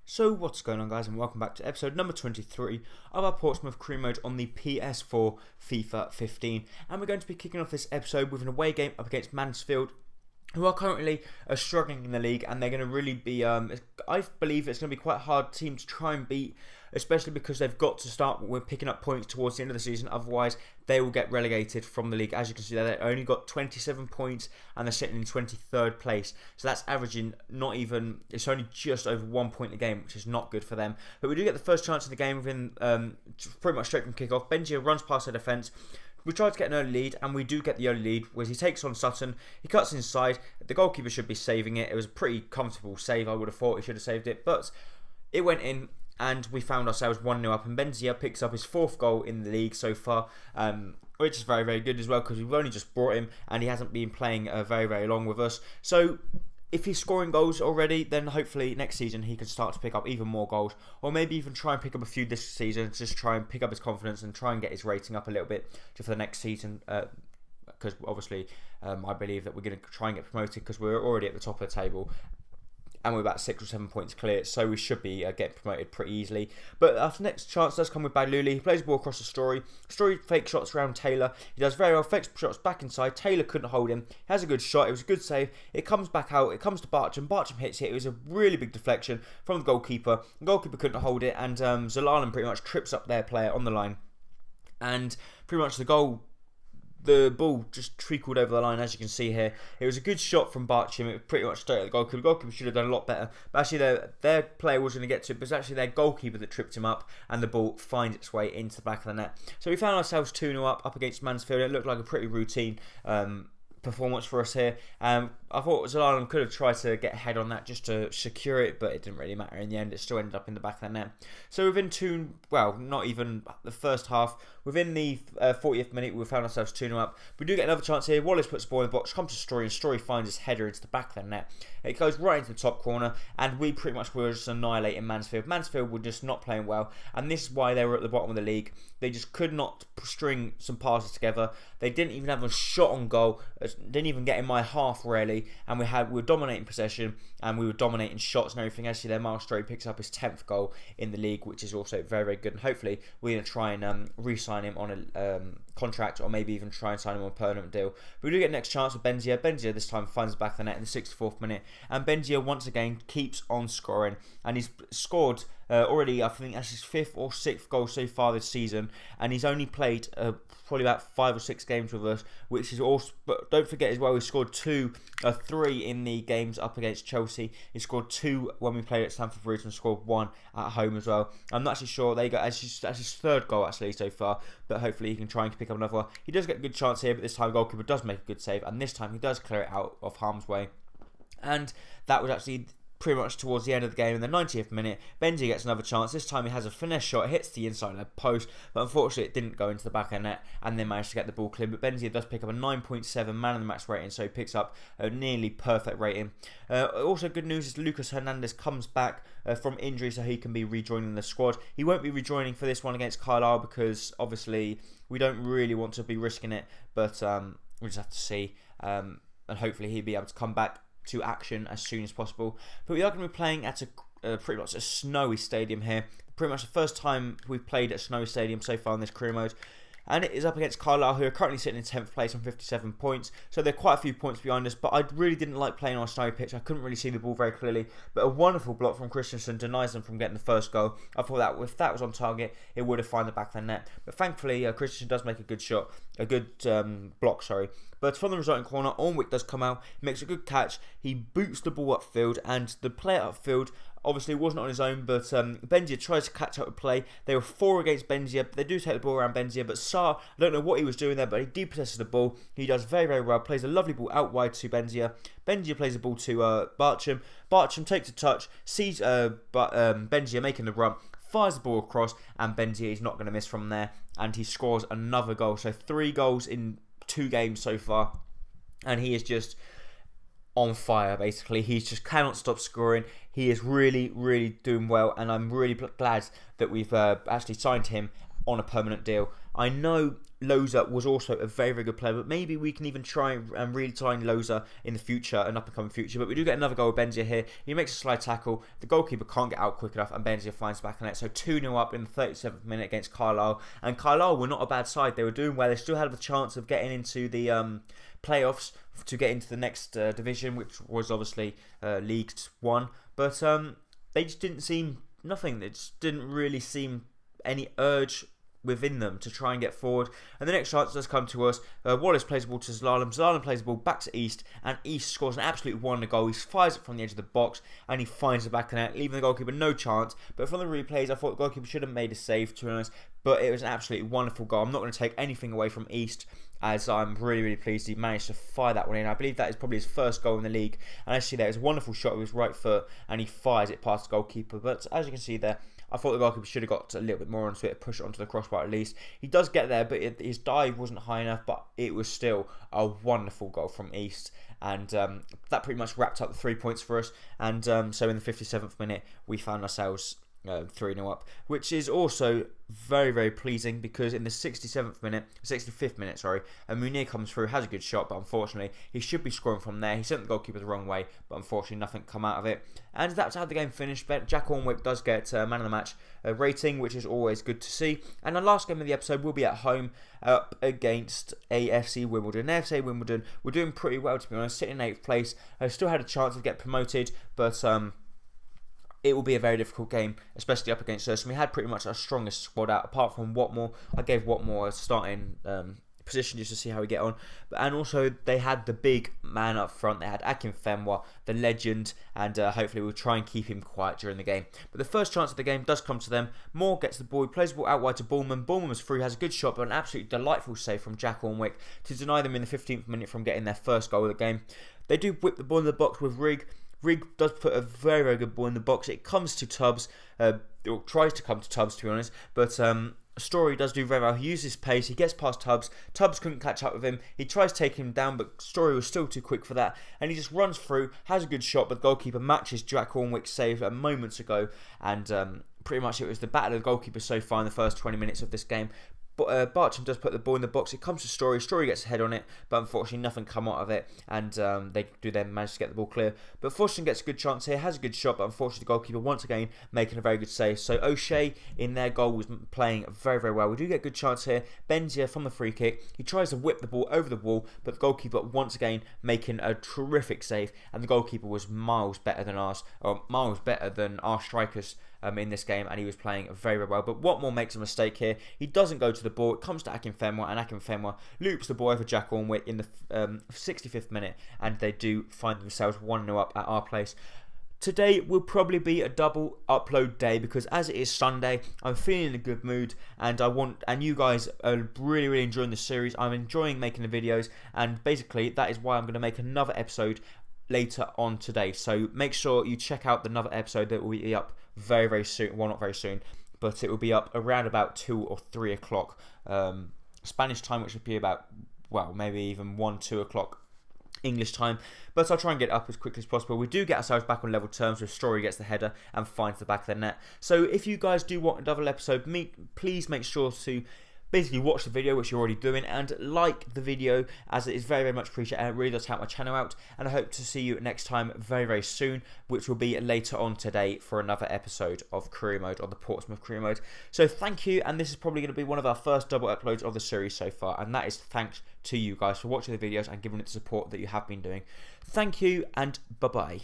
So what's going on, guys, and welcome back to episode number 23 of our Portsmouth crew mode on the PS4 FIFA 15, and we're going to be kicking off this episode with an away game up against Mansfield, who are currently struggling in the league, and they're going to really be, I believe it's going to be quite a hard team to try and beat, especially because they've got to start with picking up points towards the end of the season, otherwise they will get relegated from the league. As you can see there, they only got 27 points and they're sitting in 23rd place, so that's averaging it's only just over 1 point a game, which is not good for them. But we do get the first chance of the game within pretty much straight from kick-off. Benji runs past their defence. We tried to get an early lead, and we do get the early lead, where he takes on Sutton, he cuts inside, the goalkeeper should be saving it. It was a pretty comfortable save, I would have thought he should have saved it, but it went in, and we found ourselves 1-0 up, and Benzia picks up his fourth goal in the league so far, which is very, very good as well, because we've only just brought him, and he hasn't been playing very, very long with us. So if he's scoring goals already, then hopefully next season he can start to pick up even more goals, or maybe even try and pick up a few this season, just try and pick up his confidence and try and get his rating up a little bit for the next season, because obviously I believe that we're going to try and get promoted, because we're already at the top of the table and we're about 6 or 7 points clear, so we should be getting promoted pretty easily. But our next chance does come with Bagluli. He plays the ball across the Story. Story fake shots around Taylor. He does very well, fakes shots back inside. Taylor couldn't hold him. He has a good shot. It was a good save. It comes back out. It comes to Bartram. Bartram hits it. It was a really big deflection from the goalkeeper. The goalkeeper couldn't hold it, and Zalalam pretty much trips up their player on the line. And pretty much the ball just trickled over the line, as you can see here. It was a good shot from Bartram. It was pretty much straight at the goalkeeper. The goalkeeper should have done a lot better. But actually, their player was going to get to it, but it's actually their goalkeeper that tripped him up, and the ball finds its way into the back of the net. So we found ourselves 2-0 up against Mansfield. It looked like a pretty routine performance for us here. I thought Zalalam could have tried to get ahead on that just to secure it, but it didn't really matter in the end. It still ended up in the back of the net. So within not even the first half, within the 40th minute, we found ourselves 2-0 up. We do get another chance here. Wallace puts the ball in the box, comes to Story, and Story finds his header into the back of the net. It goes right into the top corner, and we pretty much were just annihilating Mansfield. Mansfield were just not playing well, and this is why they were at the bottom of the league. They just could not string some passes together. They didn't even have a shot on goal. Didn't even get in my half, really. And we were dominating possession, and we were dominating shots and everything. Actually, their Miles Story picks up his 10th goal in the league, which is also very, very good. And hopefully, we're going to try and re-sign him on a contract, or maybe even try and sign him on a permanent deal. But we do get next chance with Benzia. Benzia this time finds the back of the net in the 64th minute, and Benzia once again keeps on scoring, and he's scored already, I think that's his 5th or 6th goal so far this season, and he's only played probably about 5 or 6 games with us, which is also, but don't forget as well, he scored 3 in the games up against Chelsea. He scored 2 when we played at Stamford Bridge, and scored 1 at home as well. I'm not actually sure that's his 3rd goal actually so far, but hopefully he can try and pick up another one. He does get a good chance here, but this time the goalkeeper does make a good save, and this time he does clear it out of harm's way. And that was actually pretty much towards the end of the game. In the 90th minute, Benzia gets another chance. This time he has a finesse shot, hits the inside of the post, but unfortunately it didn't go into the back of the net, and they managed to get the ball clean. But Benzia does pick up a 9.7 man of the match rating, so he picks up a nearly perfect rating. Also good news is Lucas Hernandez comes back from injury, so he can be rejoining the squad. He won't be rejoining for this one against Carlisle, because obviously we don't really want to be risking it, but we just have to see, and hopefully he'll be able to come back to action as soon as possible. But we are going to be playing at pretty much a snowy stadium here. Pretty much the first time we've played at a snowy stadium so far in this career mode. And it is up against Carlisle, who are currently sitting in 10th place on 57 points. So they're quite a few points behind us, but I really didn't like playing on a snowy pitch. I couldn't really see the ball very clearly, but a wonderful block from Christensen denies them from getting the first goal. I thought that if that was on target, it would have found the back of the net. But thankfully, Christensen does make a good shot, a good block, sorry. But from the resulting corner, Ornwick does come out, makes a good catch. He boots the ball upfield, and the player upfield obviously wasn't on his own, but Benzia tries to catch up with play. They were 4 against Benzia. They do take the ball around Benzia, but Sarr, I don't know what he was doing there, but he depossesses the ball. He does very, very well, plays a lovely ball out wide to Benzia. Benzia plays the ball to Bartram. Bartram takes a touch, sees Benzia making the run, fires the ball across, and Benzia is not going to miss from there, and he scores another goal. So 3 goals in 2 games so far, and he is just on fire, basically. He just cannot stop scoring. He is really, really doing well, and I'm really glad that we've actually signed him on a permanent deal. I know Loza was also a very, very good player, but maybe we can even try and really sign Loza in the future, an up-and-coming future. But we do get another goal with Benzia here. He makes a slide tackle. The goalkeeper can't get out quick enough, and Benzia finds back on it. So 2-0 up in the 37th minute against Carlisle. And Carlisle were not a bad side. They were doing well. They still had a chance of getting into the playoffs to get into the next division, which was obviously League 1. But they just didn't seem nothing. It just didn't really seem any urge within them to try and get forward. And the next chance does come to us. Wallace plays the ball to Zlalem. Zlalem plays the ball back to East, and East scores an absolute wonder goal. He fires it from the edge of the box, and he finds the back of the net, leaving the goalkeeper no chance. But from the replays, I thought the goalkeeper should have made a save, to be honest. But it was an absolutely wonderful goal. I'm not going to take anything away from East, as I'm really, really pleased he managed to fire that one in. I believe that is probably his first goal in the league. And as you see there, it's a wonderful shot with his right foot, and he fires it past the goalkeeper. But as you can see there, I thought the goalkeeper should have got a little bit more onto it, push it onto the crossbar at least. He does get there, but his dive wasn't high enough, but it was still a wonderful goal from East. And that pretty much wrapped up the 3 points for us. And so in the 57th minute, we found ourselves 3-0 up, which is also very, very pleasing, because in the 65th minute, Munir comes through, has a good shot, but unfortunately he should be scoring from there. He sent the goalkeeper the wrong way, but unfortunately nothing come out of it. And that's how the game finished. Jack Ornwick does get man of the match rating, which is always good to see. And the last game of the episode will be at home up against AFC Wimbledon. AFC Wimbledon were doing pretty well, to be honest, sitting in 8th place. Still had a chance to get promoted, but it will be a very difficult game, especially up against us. And we had pretty much our strongest squad out, apart from Watmore. I gave Watmore a starting position just to see how we get on. And also, they had the big man up front. They had Akinfenwa, the legend, and hopefully we'll try and keep him quiet during the game. But the first chance of the game does come to them. Moore gets the ball, he plays the ball out wide to Bullman. Bullman was through, has a good shot, but an absolutely delightful save from Jack Ornwick to deny them in the 15th minute from getting their first goal of the game. They do whip the ball in the box with Rigg. Rigg does put a very, very good ball in the box. It comes to Tubbs, or tries to come to Tubbs, to be honest, but Story does do very well. He uses pace, he gets past Tubbs. Tubbs couldn't catch up with him. He tries taking him down, but Story was still too quick for that, and he just runs through, has a good shot, but the goalkeeper matches Jack Ornwick's save moments ago, and pretty much it was the battle of the goalkeepers so far in the first 20 minutes of this game. But Bartram does put the ball in the box. It comes to Story. Story gets a head on it, but unfortunately nothing come out of it, and they do then manage to get the ball clear. But Forstson gets a good chance here, has a good shot, but unfortunately the goalkeeper once again making a very good save. So O'Shea in their goal was playing very, very well. We do get a good chance here. Benzia from the free kick. He tries to whip the ball over the wall, but the goalkeeper once again making a terrific save, and the goalkeeper was miles better than our strikers in this game, and he was playing very, very well. But Watmore makes a mistake here. He doesn't go to the ball. It comes to Akinfenwa, and Akinfenwa loops the ball over Jack Ornwick in the 65th minute, and they do find themselves 1-0 up at our place. Today will probably be a double upload day, because as it is Sunday, I'm feeling in a good mood, and you guys are really, really enjoying the series. I'm enjoying making the videos, and basically that is why I'm going to make another episode later on today. So make sure you check out another episode that will be up very, very soon. Well, not very soon, but it will be up around about 2 or 3 o'clock Spanish time, which would be about, well, maybe even 1-2 o'clock English time, but I'll try and get it up as quickly as possible. We do get ourselves back on level terms with Story gets the header and finds the back of the net. So if you guys do want a double episode, please make sure to basically watch the video, which you're already doing, and like the video, as it is very, very much appreciated, and it really does help my channel out. And I hope to see you next time very, very soon, which will be later on today for another episode of Career Mode, on the Portsmouth Career Mode. So thank you, and this is probably going to be one of our first double uploads of the series so far, and that is thanks to you guys for watching the videos and giving it the support that you have been doing. Thank you, and bye-bye.